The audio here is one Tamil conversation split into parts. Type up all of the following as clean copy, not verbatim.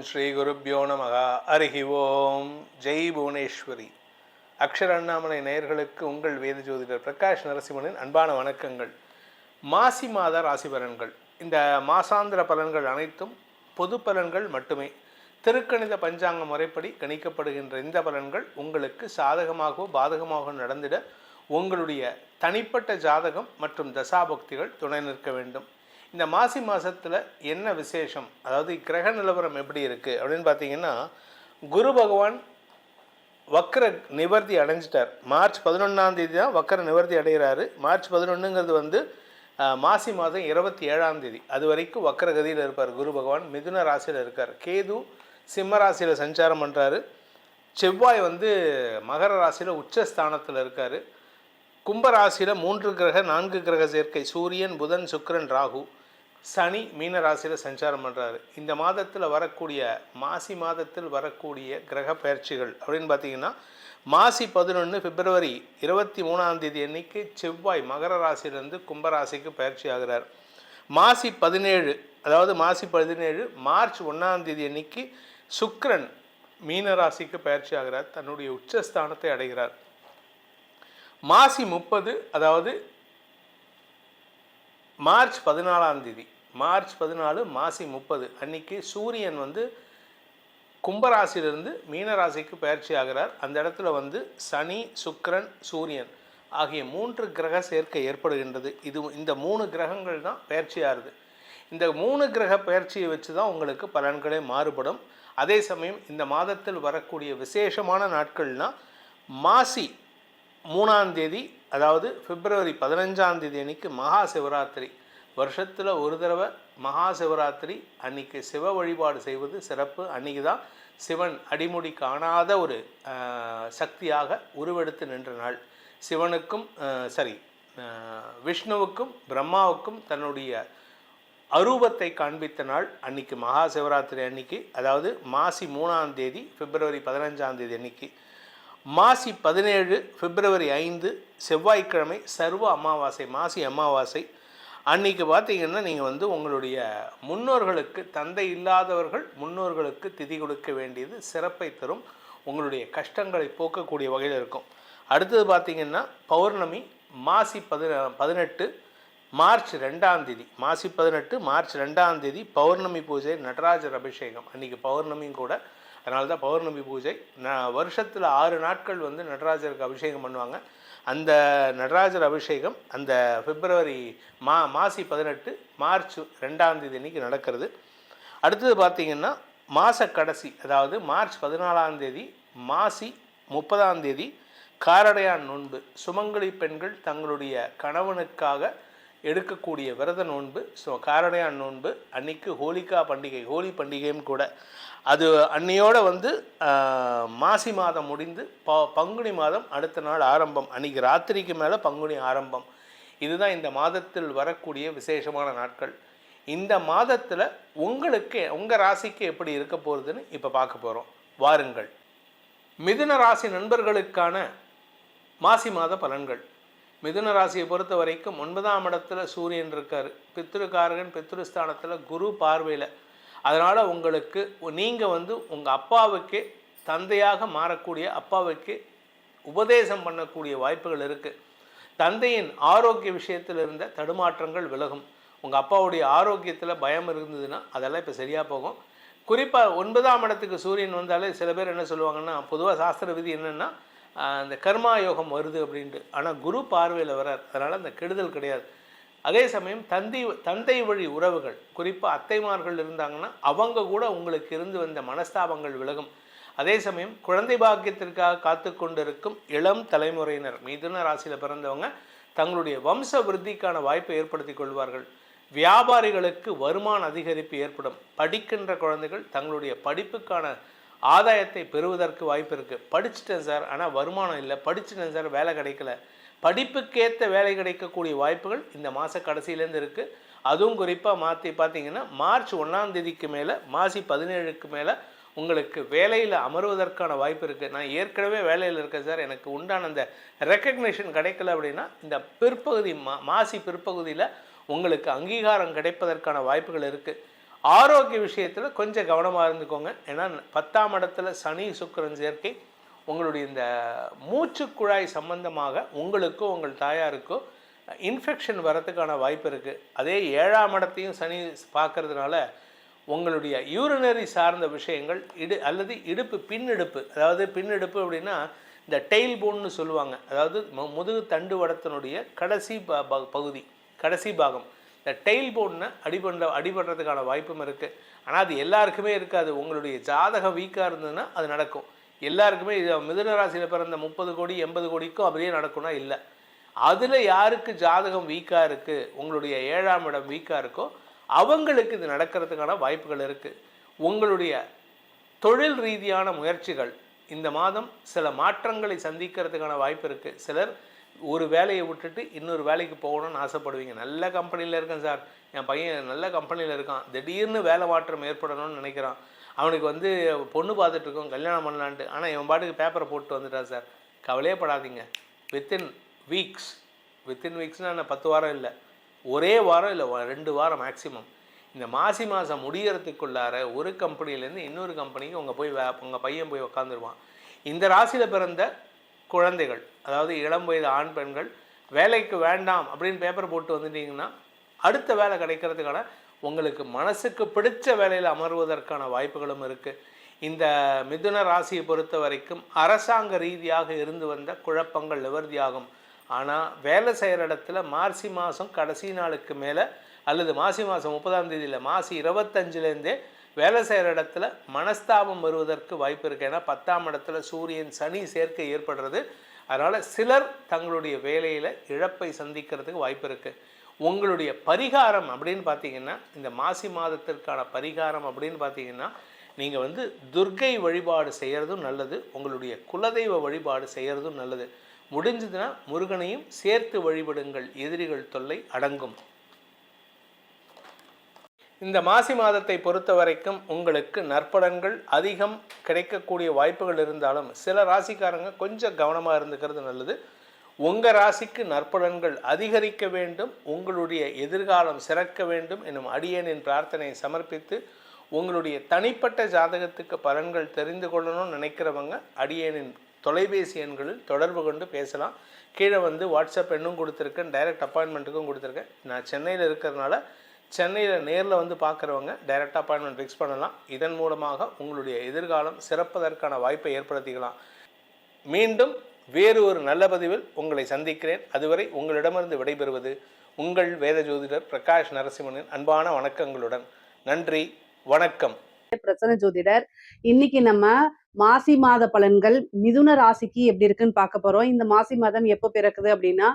ஸ்ரீ குருப்யோ நமக. ஹரிஹி ஓம். ஜெய் புவனேஸ்வரி. அக்ஷர அண்ணாமலை நேயர்களுக்கு உங்கள் வேத ஜோதிடர் பிரகாஷ் நரசிம்மனின் அன்பான வணக்கங்கள். மாசி மாத ராசி பலன்கள். இந்த மாசாந்திர பலன்கள் அனைத்தும் பொது பலன்கள் மட்டுமே. திருக்கணித பஞ்சாங்க முறைப்படி கணிக்கப்படுகின்ற இந்த பலன்கள் உங்களுக்கு சாதகமாகவோ பாதகமாகவோ நடந்திட உங்களுடைய தனிப்பட்ட ஜாதகம் மற்றும் தசாபக்திகள் துணை நிற்க வேண்டும். இந்த மாசி மாதத்தில் என்ன விசேஷம், அதாவது கிரக நிலவரம் எப்படி இருக்குது அப்படின்னு பார்த்தீங்கன்னா, குரு பகவான் வக்கர நிவர்த்தி அடைஞ்சிட்டார். மார்ச் 11 தான் வக்கர நிவர்த்தி அடைகிறாரு. மார்ச் 11 மாசி மாதம் 27 அது வரைக்கும் வக்கர கதியில் இருப்பார். குரு பகவான் மிதுன ராசியில் இருக்கார். கேது சிம்ம ராசியில் சஞ்சாரம் பண்ணுறாரு. செவ்வாய் மகர ராசியில் உச்சஸ்தானத்தில் இருக்கார். கும்பராசியில் 3 கிரக 4 கிரக சேர்க்கை, சூரியன் புதன் சுக்கிரன் ராகு. சனி மீன ராசியில் சஞ்சாரம் பண்ணுறாரு. இந்த மாதத்தில் வரக்கூடிய மாசி மாதத்தில் வரக்கூடிய கிரக பயிற்சிகள் அப்படின்னு பார்த்தீங்கன்னா, மாசி 11 பிப்ரவரி 23 அன்னைக்கு செவ்வாய் மகர ராசியிலிருந்து கும்பராசிக்கு பயிற்சி ஆகிறார். மாசி 17 அதாவது மாசி 17 மார்ச் 1 அன்னைக்கு சுக்கிரன் மீன ராசிக்கு பயிற்சி ஆகிறார். தன்னுடைய உச்சஸ்தானத்தை அடைகிறார். மாசி 30 அதாவது மார்ச் 14 மார்ச் 14 மாசி 30 அன்னைக்கு சூரியன் கும்பராசிலிருந்து மீனராசிக்கு பயிற்சி ஆகிறார். அந்த இடத்துல சனி சுக்கிரன் சூரியன் ஆகிய 3 கிரக சேர்க்கை ஏற்படுகின்றது. இந்த 3 கிரகங்கள் தான் பயிற்சி ஆகுது. இந்த 3 கிரக பயிற்சியை வச்சு தான் உங்களுக்கு பலன்களே மாறுபடும். அதே சமயம் இந்த மாதத்தில் வரக்கூடிய விசேஷமான நாட்கள்னால் மாசி 3 அதாவது பிப்ரவரி 15 அன்னைக்கு மகா சிவராத்திரி. வருஷத்தில் ஒரு தடவை மகா சிவராத்திரி அன்னைக்கு சிவ வழிபாடு செய்வது சிறப்பு. அன்றைக்கி தான் சிவன் அடிமுடி காணாத ஒரு சக்தியாக உருவெடுத்து நின்ற நாள். சிவனுக்கும் விஷ்ணுவுக்கும் பிரம்மாவுக்கும் தன்னுடைய அரூபத்தை காண்பித்த நாள் அன்னைக்கு மகா சிவராத்திரி அன்னைக்கு, அதாவது மாசி 3 பிப்ரவரி 15 அன்னைக்கு. மாசி 17 பிப்ரவரி 5 செவ்வாய்க்கிழமை சர்வ அமாவாசை, மாசி அமாவாசை. அன்றைக்கி பார்த்திங்கன்னா நீங்கள் உங்களுடைய முன்னோர்களுக்கு, தந்தை இல்லாதவர்கள் முன்னோர்களுக்கு திதி கொடுக்க வேண்டியது சிறப்பை தரும். உங்களுடைய கஷ்டங்களை போக்கக்கூடிய வகையில் இருக்கும். அடுத்தது பார்த்திங்கன்னா பௌர்ணமி மாசி 18 மார்ச் 2 மாசி 18 மார்ச் 2 பௌர்ணமி பூஜை, நடராஜர் அபிஷேகம். அன்றைக்கி பௌர்ணமியும் கூட, அதனால தான் பௌர்ணமி பூஜை. வருஷத்தில் 6 நாட்கள் நடராஜருக்கு அபிஷேகம் பண்ணுவாங்க. அந்த நடராஜர் அபிஷேகம் அந்த பிப்ரவரி மாசி 18 மார்ச் 2 அன்னைக்கு நடக்கிறது. அடுத்தது பார்த்திங்கன்னா மாத கடைசி, அதாவது மார்ச் 14 மாசி 30 காரடையான் நோன்பு. சுமங்கலி பெண்கள் தங்களுடைய கணவனுக்காக எடுக்கக்கூடிய விரத நோன்பு. ஸோ காரடையான் நோன்பு அன்னைக்கு ஹோலிகா பண்டிகை, ஹோலி பண்டிகையும் கூட. அது அன்னையோடு மாசி மாதம் முடிந்து பங்குனி மாதம் அடுத்த நாள் ஆரம்பம். அன்றைக்கி ராத்திரிக்கு மேலே பங்குனி ஆரம்பம். இதுதான் இந்த மாதத்தில் வரக்கூடிய விசேஷமான நாட்கள். இந்த மாதத்தில் உங்களுக்கு உங்கள் ராசிக்கு எப்படி இருக்க போகிறதுன்னு இப்போ பார்க்க போகிறோம். வாருங்கள். மிதுன ராசி நண்பர்களுக்கான மாசி மாத பலன்கள். மிதுன ராசியை பொறுத்த வரைக்கும் 9ஆம் இடத்துல சூரியன் இருக்கார். பித்ருக்காரகன் பித்ருஸ்தானத்தில் குரு பார்வையில். அதனால் உங்களுக்கு நீங்கள் உங்கள் அப்பாவுக்கே தந்தையாக மாறக்கூடிய, அப்பாவுக்கு உபதேசம் பண்ணக்கூடிய வாய்ப்புகள் இருக்குது. தந்தையின் ஆரோக்கிய விஷயத்தில் இருந்த தடுமாற்றங்கள் விலகும். உங்கள் அப்பாவுடைய ஆரோக்கியத்தில் பயம் இருந்ததுன்னா அதெல்லாம் இப்போ சரியாக போகும். குறிப்பாக 9ஆம் இடத்துக்கு சூரியன் வந்தாலே சில பேர் என்ன சொல்லுவாங்கன்னா, பொதுவாக சாஸ்திர விதி என்னென்னா அந்த கர்மா யோகம் வருது அப்படின்ட்டு. ஆனால் குரு பார்வையில் வரார், அதனால் அந்த கெடுதல் கிடையாது. அதே சமயம் தந்தை வழி உறவுகள், குறிப்பாக அத்தைமார்கள் இருந்தாங்கன்னா அவங்க கூட உங்களுக்கு இருந்து வந்த மனஸ்தாபங்கள் விலகும். அதே சமயம் குழந்தை பாக்கியத்திற்காக காத்து கொண்டிருக்கும் இளம் தலைமுறையினர், மிதுன ராசியில் பிறந்தவங்க தங்களுடைய வம்ச விருத்திக்கான வாய்ப்பை ஏற்படுத்தி கொள்வார்கள். வியாபாரிகளுக்கு வருமான அதிகரிப்பு ஏற்படும். படிக்கின்ற குழந்தைகள் தங்களுடைய படிப்புக்கான ஆதாயத்தை பெறுவதற்கு வாய்ப்பு இருக்குது. படிச்சுட்டேன் சார் ஆனால் வருமானம் இல்லை, படிச்சுட்டேன் சார் வேலை கிடைக்கல, படிப்புக்கேற்ற வேலை கிடைக்கக்கூடிய வாய்ப்புகள் இந்த மாத கடைசியிலேருந்து இருக்குது. அதுவும் குறிப்பாக மாற்றி பார்த்திங்கன்னா மார்ச் 1 மேலே மாசி 17 மேலே உங்களுக்கு வேலையில் அமர்வதற்கான வாய்ப்பு இருக்குது. நான் ஏற்கனவே வேலையில் இருக்கேன் சார், எனக்கு உண்டான அந்த ரெக்கக்னேஷன் கிடைக்கல அப்படின்னா இந்த பிற்பகுதி மாசி பிற்பகுதியில் உங்களுக்கு அங்கீகாரம் கிடைப்பதற்கான வாய்ப்புகள் இருக்குது. ஆரோக்கிய விஷயத்தில் கொஞ்சம் கவனமாக இருந்துக்கோங்க. ஏன்னா 10ஆம் இடத்துல சனி சுக்கிரன் சேர்க்கை உங்களுடைய இந்த மூச்சுக்குழாய் சம்பந்தமாக உங்களுக்கோ உங்கள் தாயாருக்கோ இன்ஃபெக்ஷன் வரத்துக்கான வாய்ப்பு இருக்குது. அதே 7ஆம் இடத்தையும் சனி பார்க்கறதுனால உங்களுடைய யூரினரி சார்ந்த விஷயங்கள் அல்லது இடுப்பு பின்னிடுப்பு, அதாவது பின்னிடுப்பு அப்படின்னா இந்த டெயில் போன்னு சொல்லுவாங்க, அதாவது முதுகு தண்டு வடத்தினுடைய கடைசி பகுதி, கடைசி பாகம், இந்த டெயில் போன்னு அடிபடுறதுக்கான வாய்ப்பும் இருக்குது. ஆனால் அது எல்லாருக்குமே இருக்காது. உங்களுடைய ஜாதகம் வீக்காக இருந்ததுன்னா அது நடக்கும். எல்லாருக்குமே இது மிதுன ராசியில் பிறந்த 30 கோடி 80 கோடிக்கும் அப்படியே நடக்கும்னா இல்லை. அதில் யாருக்கு ஜாதகம் வீக்காக இருக்குது, உங்களுடைய 7ஆம் இடம் வீக்காக இருக்கோ அவங்களுக்கு இது நடக்கிறதுக்கான வாய்ப்புகள் இருக்குது. உங்களுடைய தொழில் ரீதியான முயற்சிகள் இந்த மாதம் சில மாற்றங்களை சந்திக்கிறதுக்கான வாய்ப்பு இருக்குது. சிலர் ஒரு வேலையை விட்டுட்டு இன்னொரு வேலைக்கு போகணும்னு ஆசைப்படுவீங்க. நல்ல கம்பெனியில் இருக்கேன் சார், என் பையன் நல்ல கம்பெனியில் இருக்கான், திடீர்னு வேலை மாற்றம் ஏற்படணும்னு நினைக்கிறான், அவனுக்கு பொண்ணு பார்த்துட்ருக்கோம் கல்யாணம் பண்ணலான்ட்டு, ஆனால் இவன் பாட்டுக்கு பேப்பரை போட்டு வந்துட்டான் சார். கவலையே படாதீங்க. வித்தின் வீக்ஸ்னால் என்ன 10 வாரம் இல்லை, ஒரே வாரம் இல்லை 2 வாரம் மேக்ஸிமம். இந்த மாசி மாதம் முடிகிறதுக்குள்ளார ஒரு கம்பெனிலேருந்து இன்னொரு கம்பெனிக்கு உங்கள் பையன் போய் உக்காந்துருவான். இந்த ராசியில் பிறந்த குழந்தைகள், அதாவது இளம் வயது ஆண் பெண்கள் வேலைக்கு வேண்டாம் அப்படின்னு பேப்பர் போட்டு வந்துட்டிங்கன்னா அடுத்த வேலை கிடைக்கிறதுக்கான உங்களுக்கு மனசுக்கு பிடிச்ச வேலையில் அமர்வதற்கான வாய்ப்புகளும் இருக்குது. இந்த மிதுன ராசியை பொறுத்த வரைக்கும் அரசாங்க ரீதியாக இருந்து வந்த குழப்பங்கள் நிவர்த்தியாகும். ஆனால் வேலை செய்கிற இடத்துல மாசி மாதம் கடைசி நாளுக்கு மேலே அல்லது மாசி மாதம் 30ஆம் தேதியில் மாசி 25லேருந்தே வேலை செய்கிற இடத்துல மனஸ்தாபம் வருவதற்கு வாய்ப்பு இருக்குது. ஏன்னா 10ஆம் இடத்துல சூரியன் சனி சேர்க்கை ஏற்படுறது. அதனால் சிலர் தங்களுடைய வேலையில் இழப்பை சந்திக்கிறதுக்கு வாய்ப்பு இருக்குது. உங்களுடைய பரிகாரம் அப்படின்னு பார்த்தீங்கன்னா, இந்த மாசி மாதத்திற்கான பரிகாரம் அப்படின்னு பார்த்தீங்கன்னா, நீங்கள் துர்க்கை வழிபாடு செய்கிறதும் நல்லது, உங்களுடைய குலதெய்வ வழிபாடு செய்கிறதும் நல்லது. முடிஞ்சதுன்னா முருகனையும் சேர்த்து வழிபடுங்கள், எதிரிகள் தொல்லை அடங்கும். இந்த மாசி மாதத்தை பொறுத்த வரைக்கும் உங்களுக்கு நற்பலன்கள் அதிகம் கிடைக்கக்கூடிய வாய்ப்புகள் இருந்தாலும் சில ராசிக்காரங்க கொஞ்சம் கவனமாக இருந்துக்கிறது நல்லது. உங்கள் ராசிக்கு நற்பலன்கள் அதிகரிக்க வேண்டும், உங்களுடைய எதிர்காலம் சிறக்க வேண்டும் எனும் அடியேனின் பிரார்த்தனையை சமர்ப்பித்து உங்களுடைய தனிப்பட்ட ஜாதகத்துக்கு பலன்கள் தெரிந்து கொள்ளணும்னு நினைக்கிறவங்க அடியேனின் தொலைபேசி எண்களில் தொடர்பு கொண்டு பேசலாம். கீழே வாட்ஸ்அப் எண்ணும் கொடுத்துருக்கேன், டைரக்ட் அப்பாயின்மெண்ட்டுக்கும் கொடுத்துருக்கேன். நான் சென்னையில் இருக்கிறதுனால சென்னையில் நேரில் பார்க்குறவங்க டைரக்ட் அப்பாயின்மெண்ட் ஃபிக்ஸ் பண்ணலாம். இதன் மூலமாக உங்களுடைய எதிர்காலம் சிறப்பதற்கான வாய்ப்பை ஏற்படுத்திக்கலாம். மீண்டும் வேறு ஒரு நல்ல பதிவில் உங்களை சந்திக்கிறேன். அதுவரை உங்களிடமிருந்து விடைபெறுவது உங்கள் வேத ஜோதிடர் பிரகாஷ் நரசிம்மனின் அன்பான வணக்கங்களுடன். நன்றி, வணக்கம். பிரசன்ன ஜோதிடர். இன்னைக்கு நம்ம மாசி மாத பலன்கள் மிதுன ராசிக்கு எப்படி இருக்குன்னு பார்க்க போறோம். இந்த மாசி மாதம் எப்போ பிறக்குது அப்படின்னா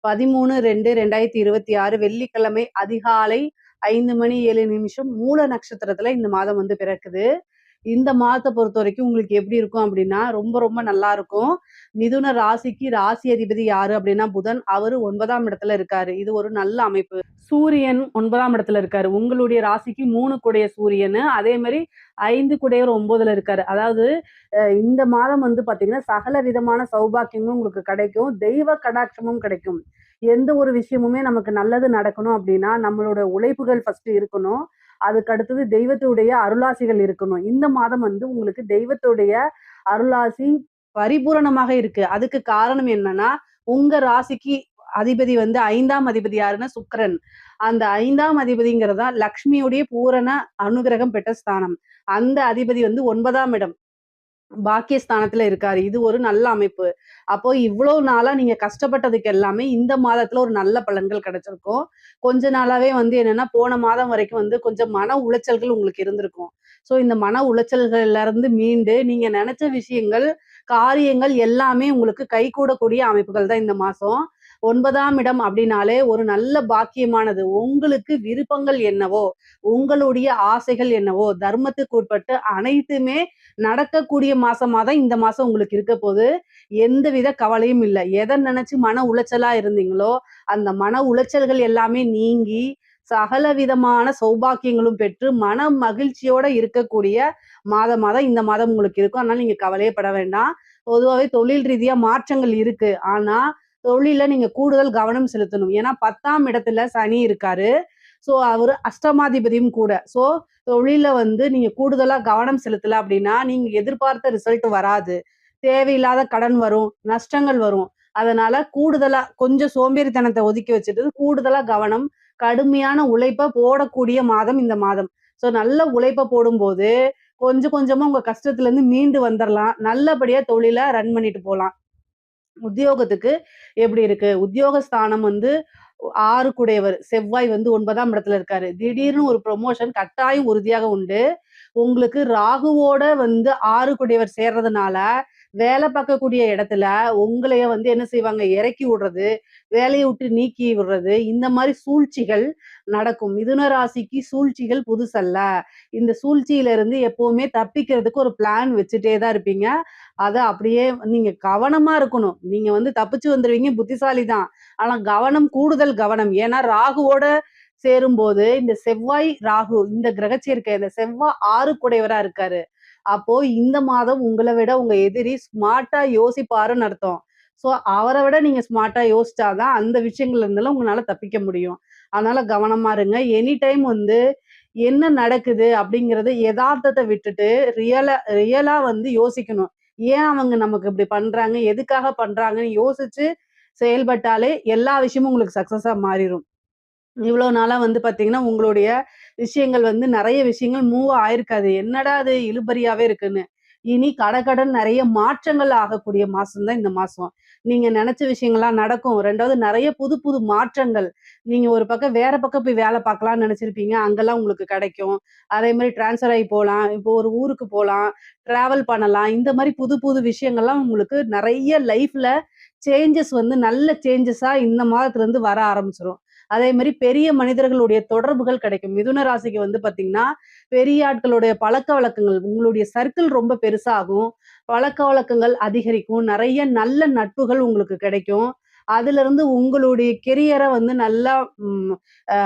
13/2/2026 வெள்ளிக்கிழமை அதிகாலை 5:07 மூல நட்சத்திரத்துல இந்த மாதம் பிறக்குது. இந்த மாதத்தை பொறுத்த வரைக்கும் உங்களுக்கு எப்படி இருக்கும் அப்படின்னா ரொம்ப ரொம்ப நல்லா இருக்கும். மிதுன ராசிக்கு ராசி அதிபதி யாரு அப்படின்னா புதன். அவரு 9ஆம் இடத்துல இருக்காரு. இது ஒரு நல்ல அமைப்பு. சூரியன் 9ஆம் இடத்துல இருக்காரு. உங்களுடைய ராசிக்கு 3 குடைய சூரியன், அதே மாதிரி 5 குடையவர் 9ல இருக்காரு. அதாவது இந்த மாதம் பாத்தீங்கன்னா சகல விதமான சௌபாக்கியங்களும் உங்களுக்கு கிடைக்கும், தெய்வ கடாட்சமும் கிடைக்கும். எந்த ஒரு விஷயமுமே நமக்கு நல்லது நடக்கணும் அப்படின்னா நம்மளோட உழைப்புகள் ஃபர்ஸ்ட் இருக்கணும், அதுக்கு அடுத்தது தெய்வத்துடைய அருளாசிகள் இருக்கணும். இந்த மாதம் உங்களுக்கு தெய்வத்துடைய அருளாசி பரிபூரணமாக இருக்கு. அதுக்கு காரணம் என்னன்னா, உங்க ராசிக்கு அதிபதி 5ஆம் அதிபதி யாருன்னா சுக்கிரன். அந்த 5ஆம் அதிபதிங்கிறதா லக்ஷ்மியுடைய பூரண அனுகிரகம் பெற்ற ஸ்தானம். அந்த அதிபதி 9ஆம் இடம் பாக்கியஸ்தானத்துல இருக்காரு. இது ஒரு நல்ல அமைப்பு. அப்போ இவ்வளவு நாளா நீங்க கஷ்டப்பட்டதுக்கு எல்லாமே இந்த மாதத்துல ஒரு நல்ல பலன்கள் கிடைச்சிருக்கும். கொஞ்ச நாளாவே என்னன்னா போன மாதம் வரைக்கும் கொஞ்சம் மன உளைச்சல்கள் உங்களுக்கு இருந்திருக்கும். சோ இந்த மன உளைச்சல்கள்ல இருந்து மீண்டு நீங்க நினைச்ச விஷயங்கள், காரியங்கள் எல்லாமே உங்களுக்கு கைகூடக்கூடிய அமைப்புகள் தான் இந்த மாசம். 9ஆம் இடம் அப்படின்னாலே ஒரு நல்ல பாக்கியமானது. உங்களுக்கு விருப்பங்கள் என்னவோ, உங்களுடைய ஆசைகள் என்னவோ, தர்மத்துக்கு உட்பட்டு அனைத்துமே நடக்கக்கூடிய மாசமா தான் இந்த மாசம் உங்களுக்கு இருக்க போது. எந்தவித கவலையும் இல்லை. எதை நினைச்சு மன உளைச்சலா இருந்தீங்களோ அந்த மன உளைச்சல்கள் எல்லாமே நீங்கி சகல விதமான சௌபாக்கியங்களும் பெற்று மன மகிழ்ச்சியோட இருக்கக்கூடிய மாதமா தான் இந்த மாதம் உங்களுக்கு இருக்கும். அதனால நீங்க கவலையே பட வேண்டாம். பொதுவாகவே தொழில் ரீதியா மாற்றங்கள் இருக்கு. ஆனா தொழில நீங்க கூடுதல் கவனம் செலுத்தணும். ஏன்னா 10ஆம் இடத்துல சனி இருக்காரு. ஸோ அவரு அஷ்டமாதிபதியும் கூட. ஸோ தொழில வந்து நீங்க கூடுதலா கவனம் செலுத்தல அப்படின்னா, நீங்க எதிர்பார்த்த ரிசல்ட் வராது. தேவையில்லாத கடன் வரும், நஷ்டங்கள் வரும். அதனால கூடுதலா கொஞ்சம் சோம்பேறித்தனத்த ஒதுக்கி வச்சுட்டு, கூடுதலா கவனம், கடுமையான உழைப்ப போடக்கூடிய மாதம் இந்த மாதம். ஸோ நல்ல உழைப்ப போடும்போது, கொஞ்சம் கொஞ்சமா உங்க கஷ்டத்துலருந்து மீண்டு வந்துரலாம். நல்லபடியா தொழில ரன் பண்ணிட்டு போலாம். உத்தியோகத்துக்கு எப்படி இருக்கு? உத்தியோகஸ்தானம் வந்து 6 குடையவர். செவ்வாய் வந்து 9ஆம் இடத்துல இருக்காரு. திடீர்னு ஒரு ப்ரமோஷன் கட்டாயம் உறுதியாக உண்டு. உங்களுக்கு ராகுவோட வந்து 6 குடையவர் சேர்றதுனால, வேலை பார்க்கக்கூடிய இடத்துல உங்களைய வந்து என்ன செய்வாங்க? இறக்கி விடுறது, வேலைய விட்டு நீக்கி விடுறது, இந்த மாரி சூழ்ச்சிகள் நடக்கும். மிதுன ராசிக்கு சூழ்ச்சிகள் புதுசல்ல. இந்த சூழ்ச்சியிலிருந்து எப்பவுமே தப்பிக்கிறதுக்கு ஒரு பிளான் வச்சுட்டே தான் இருப்பீங்க. அத அப்படியே நீங்க கவனமா இருக்கணும். நீங்க வந்து தப்பிச்சு வந்துருவீங்க, புத்திசாலி தான். ஆனா கவனம், கூடுதல் கவனம். ஏன்னா ராகுவோட சேரும்போது, இந்த செவ்வாய், ராகு இந்த கிரக சேர்க்கை இந்த செவ்வாய் 6 குடையவரா இருக்காரு. அப்போ இந்த மாதம் உங்கள விட உங்க எதிரி ஸ்மார்ட்டா யோசிப்பாருன்னு அர்த்தம். ஸோ அவர விட நீங்க ஸ்மார்ட்டா யோசிச்சா தான் அந்த விஷயங்கள்ல இருந்தெல்லாம் உங்களால தப்பிக்க முடியும். அதனால கவனமா இருங்க. எனி டைம் வந்து என்ன நடக்குது அப்படிங்கிறத எதார்த்தத்த விட்டுட்டு ரியலா வந்து யோசிக்கணும். ஏன் அவங்க நமக்கு இப்படி பண்றாங்க? எதுக்காக பண்றாங்கன்னு யோசிச்சு செயல்பட்டாலே எல்லா விஷயமும் உங்களுக்கு சக்சஸா மாறிரும். இவ்வளோ நாளா வந்து பார்த்தீங்கன்னா, உங்களுடைய விஷயங்கள் வந்து நெறைய விஷயங்கள் மூவ் ஆயிருக்காது. என்னடா இது இழுபறியாவே இருக்குன்னு. இனி கடகடன்னு நெறைய மாற்றங்கள் ஆகக்கூடிய மாசம் தான் இந்த மாசம். நீங்க நெனச்ச விஷயங்கள்லாம் நடக்கும். 2வது நெறைய புது புது மாற்றங்கள். நீங்க ஒரு பக்கம் வேற பக்கம் போய் வேல பார்க்கலாம்னு நெனச்சிருப்பீங்க. அங்கெல்லாம் உங்களுக்கு கெடைக்கும். அதே மாரி ட்ரான்ஸ்ஃபர் ஆயி போலாம். இப்போ ஒரு ஊருக்கு போலாம். டிராவல் பண்ணலாம். இந்த மாரி புது புது விஷயங்கள்லாம் உங்களுக்கு நெறைய லைஃப்ல சேஞ்சஸ் வந்து நல்ல சேஞ்சஸா இந்த மாதத்துலருந்து வர ஆரம்பிச்சுரும். அதே மாரி பெரிய மனிதர்களுடைய தொடர்புகள் கிடைக்கும். மிதுன ராசிக்கு வந்து பார்த்தீங்கன்னா, பெரிய ஆட்களுடைய பழக்கவழக்கங்கள் உங்களுடைய சர்க்கிள் ரொம்ப பெருசாகும். பழக்கவழக்கங்கள் அதிகரிக்கும். நெறைய நல்ல நட்புகள் உங்களுக்கு கிடைக்கும். அதிலிருந்து உங்களுடைய கெரியர வந்து நல்லா ம் அ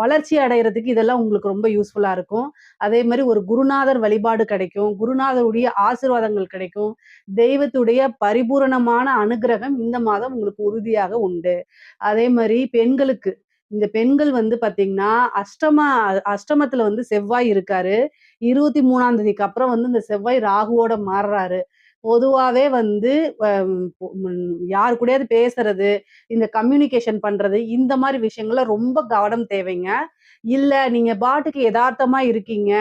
வளர்ச்சி அடையறதுக்கு இதெல்லாம் உங்களுக்கு ரொம்ப யூஸ்ஃபுல்லா இருக்கும். அதே மாரி ஒரு குருநாதர் வழிபாடு கிடைக்கும். குருநாதருடைய ஆசீர்வாதங்கள் கிடைக்கும். தெய்வத்துடைய பரிபூரணமான அனுக்கிரகம் இந்த மாதம் உங்களுக்கு உறுதியாக உண்டு. அதே மாரி பெண்களுக்கு இந்த பெண்கள் வந்து பார்த்தீங்கன்னா, அஷ்டமத்துல வந்து செவ்வாய் இருக்காரு. 23ஆம் தேதிக்கு அப்புறம் வந்து இந்த செவ்வாய் ராகுவோட மாறுறாரு. பொதுவாவே வந்து அ யார் கூடயாவது பேசுறது, இந்த கம்யூனிகேஷன் பண்றது, இந்த மாரி விஷயங்கள்ல ரொம்ப கவனம் தேவைங்க. இல்ல நீங்க பாட்டுக்கு எதார்த்தமா இருக்கீங்க.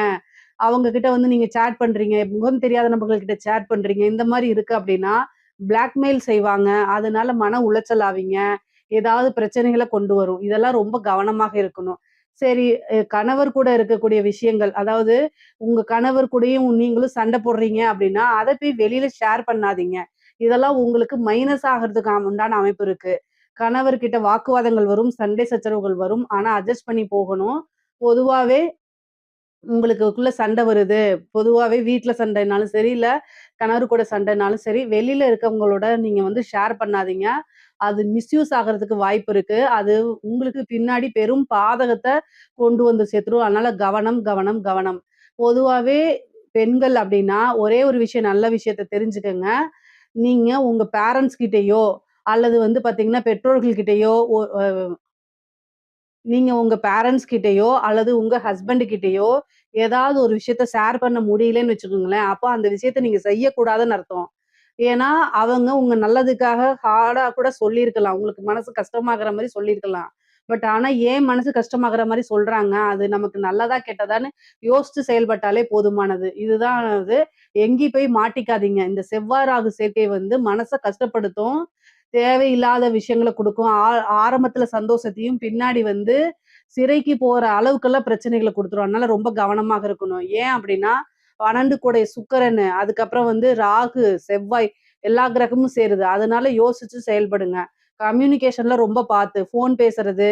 அவங்க கிட்ட வந்து நீங்க சேட் பண்றீங்க. முகம் தெரியாத நபர்கள் கிட்ட சேட் பண்றீங்க. இந்த மாரி இருக்கு அப்டின்னா, பிளாக்மெயில் செய்வாங்க. அதனால மன உளைச்சல் ஆவீங்க. ஏதாவது பிரச்சனைகள கொண்டு வரும். இதெல்லாம் ரொம்ப கவனமாக இருக்கணும். சரி கணவர் கூட இருக்கக்கூடிய விஷயங்கள், அதாவது உங்க கணவர் கூடயும் நீங்களும் சண்டை போடுறீங்க அப்டின்னா, அத போய் வெளியில ஷேர் பண்ணாதீங்க. இதெல்லாம் உங்களுக்கு மைனஸ் ஆகுறதுக்கு உண்டான அமைப்பு இருக்கு. கணவர்கிட்ட வாக்குவாதங்கள் வரும், சண்டை சச்சரவுகள் வரும். ஆனா அட்ஜஸ்ட் பண்ணி போகணும். பொதுவாவே உங்களுக்குள்ள சண்டை வருது. பொதுவாவே வீட்ல சண்டைனாலும் சரி, இல்ல கணவர் கூட சண்டைனாலும் சரி, வெளியில இருக்கவங்களோட நீங்க வந்து ஷேர் பண்ணாதீங்க. அது மிஸ்யூஸ் ஆகுறதுக்கு வாய்ப்பு இருக்கு. அது உங்களுக்கு பின்னாடி பெரும் பாதகத்த கொண்டு வந்து சேர்த்துரும். அதனால கவனம், கவனம், கவனம். பொதுவாவே பெண்கள் அப்டின்னா, ஒரே ஒரு விஷயம் நல்ல விஷயத்த தெரிஞ்சுக்கங்க. நீங்க உங்க பேரண்ட்ஸ் கிட்டயோ, அல்லது வந்து பார்த்தீங்கன்னா, பெற்றோர்கள் கிட்டயோ நீங்க உங்க பேரண்ட்ஸ் கிட்டயோ, அல்லது உங்க ஹஸ்பண்ட் கிட்டயோ, ஏதாவது ஒரு விஷயத்த ஷேர் பண்ண முடியலன்னு வச்சுக்கோங்களேன், அப்ப அந்த விஷயத்த நீங்க செய்யக்கூடாதுன்னு அர்த்தம். ஏன்னா, அவங்க உங்க நல்லதுக்காக ஹார்டா கூட சொல்லியிருக்கலாம். உங்களுக்கு மனசு கஷ்டமாகுற மாரி சொல்லியிருக்கலாம். பட் ஆனா, ஏன் மனசு கஷ்டமாகுற மாரி சொல்றாங்க? அது நமக்கு நல்லதா, கெட்டதான்னு யோசிச்சு செயல்பட்டாலே போதுமானது. இதுதான் இது. எங்கேயும் போய் மாட்டிக்காதீங்க. இந்த செவ்வாய், ராகு சேர்க்கை வந்து மனச கஷ்டப்படுத்தும். தேவையில்லாத விஷயங்கள குடுக்கும். ஆரம்பத்துல சந்தோஷத்தையும், பின்னாடி வந்து சிறைக்கு போற அளவுக்கெல்லாம் பிரச்சனைகள குடுத்துரும். அதனால ரொம்ப கவனமாக இருக்கணும். ஏன் அப்டின்னா, 12 கூடை சுக்கிரனு, அதுக்கப்புறம் வந்து ராகு, செவ்வாய் எல்லா கிரகமும் சேருது. அதனால யோசிச்சு செயல்படுங்க. கம்யூனிகேஷன்ல ரொம்ப பார்த்து, ஃபோன் பேசுறது,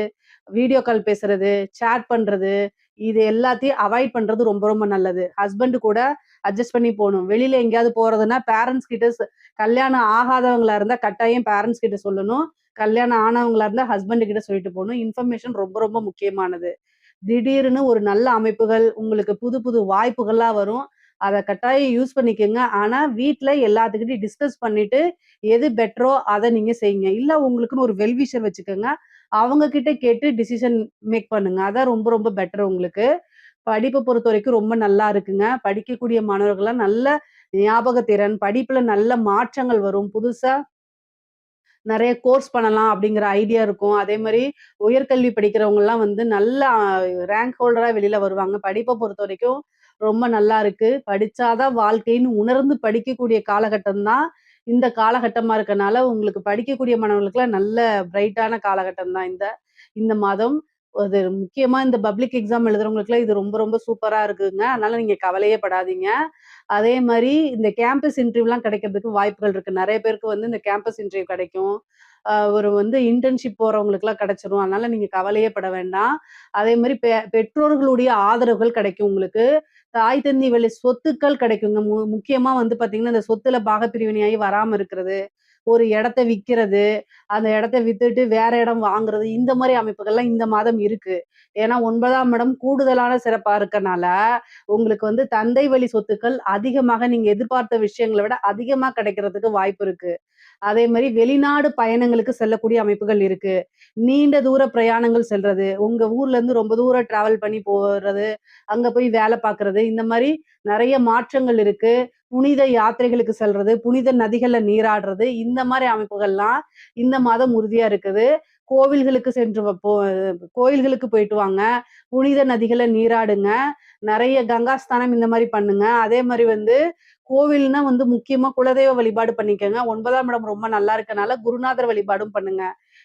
வீடியோ கால் பேசுறது, சேட் பண்றது, இது எல்லாத்தையும் அவாய்ட் பண்றது ரொம்ப ரொம்ப நல்லது. ஹஸ்பண்ட் கூட அட்ஜஸ்ட் பண்ணி போணும். வெளியில எங்கேயாவது போறதுன்னா, பேரண்ட்ஸ் கிட்ட கல்யாணம் ஆகாதவங்களா இருந்தா கட்டாயம் பேரண்ட்ஸ் கிட்ட சொல்லணும். கல்யாணம் ஆனவங்களா இருந்தா ஹஸ்பண்ட் கிட்ட சொல்லிட்டு போணும். இன்ஃபர்மேஷன் ரொம்ப ரொம்ப முக்கியமானது. திடீர்னு ஒரு நல்ல அமைப்புகள், உங்களுக்கு புது புது வாய்ப்புகள்லாம் வரும். அத கட்டாயம் யூஸ் பண்ணிக்கங்க. ஆனா, வீட்ல எல்லாத்துக்கிட்டயும் டிஸ்கஸ் பண்ணிட்டு, எது பெட்டரோ அத நீங்க செய்யுங்க. இல்ல உங்களுக்குன்னு ஒரு வெல் விஷர் வச்சுக்கங்க. அவங்க கிட்ட கேட்டு டிசிஷன் மேக் பண்ணுங்க. அதான் ரொம்ப ரொம்ப பெட்டர் உங்களுக்கு. படிப்ப பொறுத்தவரைக்கும் ரொம்ப நல்லா இருக்குங்க. படிக்கக்கூடிய மாணவர்கள்லாம் நல்ல ஞாபகத்திறன், படிப்புல நல்ல மாற்றங்கள் வரும். புதுசா நெறைய கோர்ஸ் பண்ணலாம் அப்படிங்கிற ஐடியா இருக்கும். அதே மாரி உயர்கல்வி படிக்கிறவங்கலாம் வந்து நல்ல ரேங்க் ஹோல்டரா வெளில வருவாங்க. படிப்ப பொறுத்தவரைக்கும் ரொம்ப நல்லா இருக்கு. படிச்சா தான் வாழ்க்கைன்னு உணர்ந்து படிக்கக்கூடிய காலகட்டம் தான் இந்த காலகட்டமா இருக்கனால, உங்களுக்கு படிக்கக்கூடிய மாணவர்களுக்குலாம் நல்ல பிரைட்டான காலகட்டம் தான் இந்த இந்த மாதம். அது முக்கியமா இந்த பப்ளிக் எக்ஸாம் எழுதுறவங்களுக்குலாம் இது ரொம்ப ரொம்ப சூப்பரா இருக்குங்க. அதனால நீங்க கவலையே படாதீங்க. அதே மாரி இந்த கேம்பஸ் இன்டர்வியூலாம் கிடைக்கிறதுக்கு வாய்ப்புகள் இருக்கு. நெறைய பேருக்கு வந்து இந்த கேம்பஸ் இன்டர்வியூ கிடைக்கும். ஒரு வந்து இன்டர்ன்ஷிப் போறவங்களுக்குலாம் கிடைச்சிரும். அதனால நீங்க கவலையே பட வேண்டாம். அதே மாரி பெற்றோர்களுடைய ஆதரவுகள் கிடைக்கும் உங்களுக்கு. தாய் தந்தை வழி சொத்துக்கள் கிடைக்குங்க. முக்கியமா வந்து பார்த்தீங்கன்னா, இந்த சொத்துல பாகப்பிரிவினையாகி வராம இருக்கிறது. ஒரு இடத்த விக்கிறது, அந்த இடத்த வித்துட்டு வேற இடம் வாங்குறது, இந்த மாரி அமைப்புகள்லாம் இந்த மாதம் இருக்கு. ஏன்னா 9ஆம் இடம் கூடுதலான சிறப்பா இருக்கனால, உங்களுக்கு வந்து தந்தை வழி சொத்துக்கள் அதிகமாக நீங்க எதிர்பார்த்த விஷயங்கள விட அதிகமா கிடைக்கிறதுக்கு வாய்ப்பு இருக்கு. அதே மாரி வெளிநாடு பயணங்களுக்கு செல்லக்கூடிய அமைப்புகள் இருக்கு. நீண்ட தூர பிரயாணங்கள் செல்றது, உங்க ஊர்ல இருந்து ரொம்ப தூரம் டிராவல் பண்ணி போறது, அங்க போய் வேலை பார்க்கறது, இந்த மாரி நெறைய மாற்றங்கள் இருக்கு. புனித யாத்திரைகளுக்கு செல்றது, புனித நதிகள்ல நீராடுறது, இந்த மாரி அமைப்புகள்லாம் இந்த மாதம் உறுதியா இருக்குது. கோவில்களுக்கு சென்று கோயில்களுக்கு போயிட்டு வாங்க. புனித நதிகள்ல நீராடுங்க. நெறைய கங்கா ஸ்நானம் இந்த மாரி பண்ணுங்க. அதே மாரி வந்து கோவில்னா வந்து முக்கியமா குலதெய்வ வழிபாடு பண்ணிக்கங்க. 9ஆம் இடம் ரொம்ப நல்லா இருக்கனால குருநாதர் வழிபாடும் பண்ணுங்க.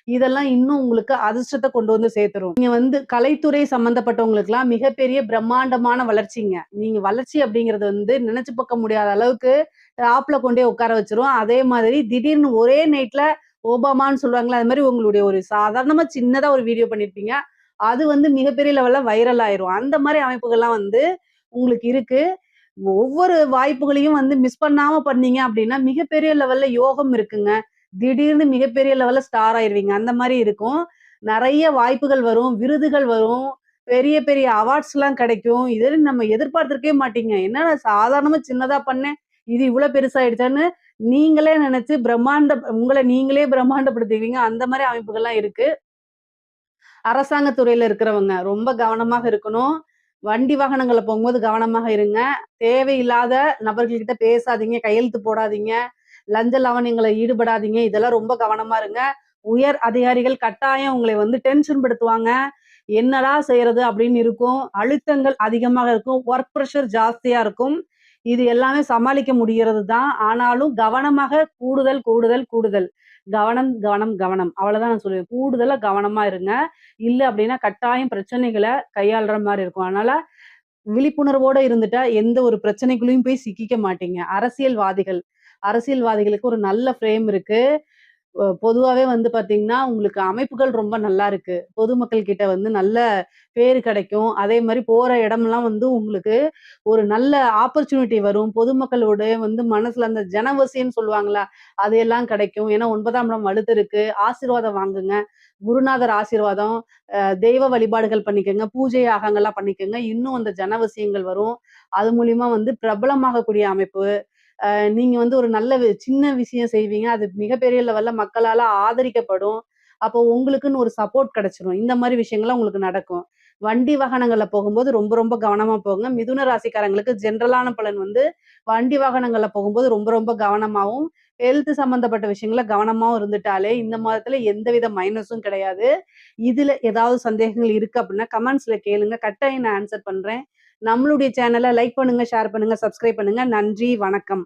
இதெல்லாம் இன்னும் உங்களுக்கு அதிர்ஷ்டத்த கொண்டு வந்து சேர்த்துரும். நீங்க வந்து கலைத்துறை சம்மந்தப்பட்டவங்களுக்குலாம் மிகப்பெரிய பிரம்மாண்டமான வளர்ச்சிங்க. நீங்க வளர்ச்சி அப்படிங்கிறது வந்து நினைச்சு பார்க்க முடியாத அளவுக்கு டாப்ல கொண்டே உட்கார வச்சுரும். அதே மாதிரி திடீர்னு ஒரே நைட்ல ஓபாமான்னு சொல்லுவாங்கல்ல, அது மாரி உங்களுடைய ஒரு சாதாரணமா சின்னதா ஒரு வீடியோ பண்ணியிருப்பீங்க. அது வந்து மிகப்பெரிய லெவல்ல வைரல் ஆயிரும். அந்த மாரி அமைப்புகள்லாம் வந்து உங்களுக்கு இருக்கு. ஒவ்வொரு வாய்ப்புகளையும் வந்து மிஸ் பண்ணாம பண்ணீங்க அப்படின்னா, மிகப்பெரிய லெவல்ல யோகம் இருக்குங்க. திடீர்னு மிகப்பெரிய லெவல்ல ஸ்டார் ஆயிருவீங்க. அந்த மாரி இருக்கும். நெறைய வாய்ப்புகள் வரும், விருதுகள் வரும், பெரிய பெரிய அவார்ட்ஸ்லாம் கிடைக்கும். இதெல்லாம் நம்ம எதிர்பார்த்திருக்கவே மாட்டீங்க. என்னடா சாதாரணமா சின்னதா பண்ணேன். இது இவ்ளோ பெருசாயிடுச்சான்னு நீங்களே நெனச்சு உங்கள நீங்களே பிரம்மாண்டப்படுத்திக்குவீங்க. அந்த மாரி அமைப்புகள்லாம் இருக்கு. அரசாங்க துறையில இருக்கிறவங்க ரொம்ப கவனமாக இருக்கணும். வண்டி வாகனங்கள்ல போகும்போது கவனமாக இருங்க. தேவையில்லாத நபர்கள்கிட்ட பேசாதீங்க, கையெழுத்து போடாதீங்க, லஞ்ச லாவணியங்கள்ல ஈடுபடாதீங்க. இதெல்லாம் ரொம்ப கவனமா இருங்க. உயர் அதிகாரிகள் கட்டாயம் உங்களை வந்து டென்ஷன் படுத்துவாங்க. என்னடா செய்றது அப்படின்னு இருக்கும். அழுத்தங்கள் அதிகமாக இருக்கும். வொர்க் பிரஷர் ஜாஸ்தியா இருக்கும். இது எல்லாமே சமாளிக்க முடிகிறது தான். ஆனாலும் கவனமாக கூடுதல், கூடுதல், கூடுதல். கவனம், கவனம், கவனம். அவ்வளவுதான் நான் சொல்லுவேன். கூடுதலா கவனமா இருங்க. இல்ல அப்படின்னா கட்டாயம் பிரச்சனைகள கையாள்ற மாரி இருக்கும். அதனால விழிப்புணர்வோட இருந்துட்டா எந்த ஒரு பிரச்சனைக்குள்ளயும் போய் சிக்கிக்க மாட்டீங்க. அரசியல்வாதிகளுக்கு ஒரு நல்ல ஃப்ரேம் இருக்கு. பொதுவாவே வந்து பார்த்தீங்கன்னா, உங்களுக்கு அமைப்புகள் ரொம்ப நல்லா இருக்கு. பொதுமக்கள் கிட்ட வந்து நல்ல பேரு கிடைக்கும். அதே மாரி போற இடமெல்லாம் வந்து உங்களுக்கு ஒரு நல்ல ஆப்பர்ச்சுனிட்டி வரும். பொதுமக்களோட வந்து மனசுல அந்த ஜனவசியன்னு சொல்லுவாங்கல்ல, அது எல்லாம் கிடைக்கும். ஏன்னா 9ஆம் இடம் வலுத்திருக்கு. ஆசீர்வாதம் வாங்குங்க. குருநாதர் ஆசீர்வாதம், தெய்வ வழிபாடுகள் பண்ணிக்கங்க. பூஜை யாகங்கள்லாம் பண்ணிக்கங்க. இன்னும் அந்த ஜனவசியங்கள் வரும். அது மூலியமா வந்து பிரபலமாகக்கூடிய அமைப்பு. நீங்க வந்து ஒரு நல்ல சின்ன விஷயம் செய்வீங்க. அது மிகப்பெரிய லெவல்ல மக்களால ஆதரிக்கப்படும். அப்போ உங்களுக்குன்னு ஒரு சப்போர்ட் கிடைச்சிரும். இந்த மாரி விஷயங்கள்லாம் உங்களுக்கு நடக்கும். வண்டி வாகனங்கள்ல போகும்போது ரொம்ப ரொம்ப கவனமா போங்க. மிதுன ராசிக்காரங்களுக்கு ஜெனரலான பலன் வந்து வண்டி வாகனங்கள்ல போகும்போது ரொம்ப ரொம்ப கவனமாவும், ஹெல்த் சம்மந்தப்பட்ட விஷயங்கள்ல கவனமாவும் இருந்துட்டாலே, இந்த மாதத்துல எந்தவித மைனஸும் கிடையாது. இதுல ஏதாவது சந்தேகங்கள் இருக்கு அப்படின்னா, கமெண்ட்ஸ்ல கேளுங்க. கட்டாயம் நான் ஆன்சர் பண்றேன். நம்மளுடைய சேனல லைக் பண்ணுங்க, ஷேர் பண்ணுங்க, சப்ஸ்கிரைப் பண்ணுங்க. நன்றி, வணக்கம்.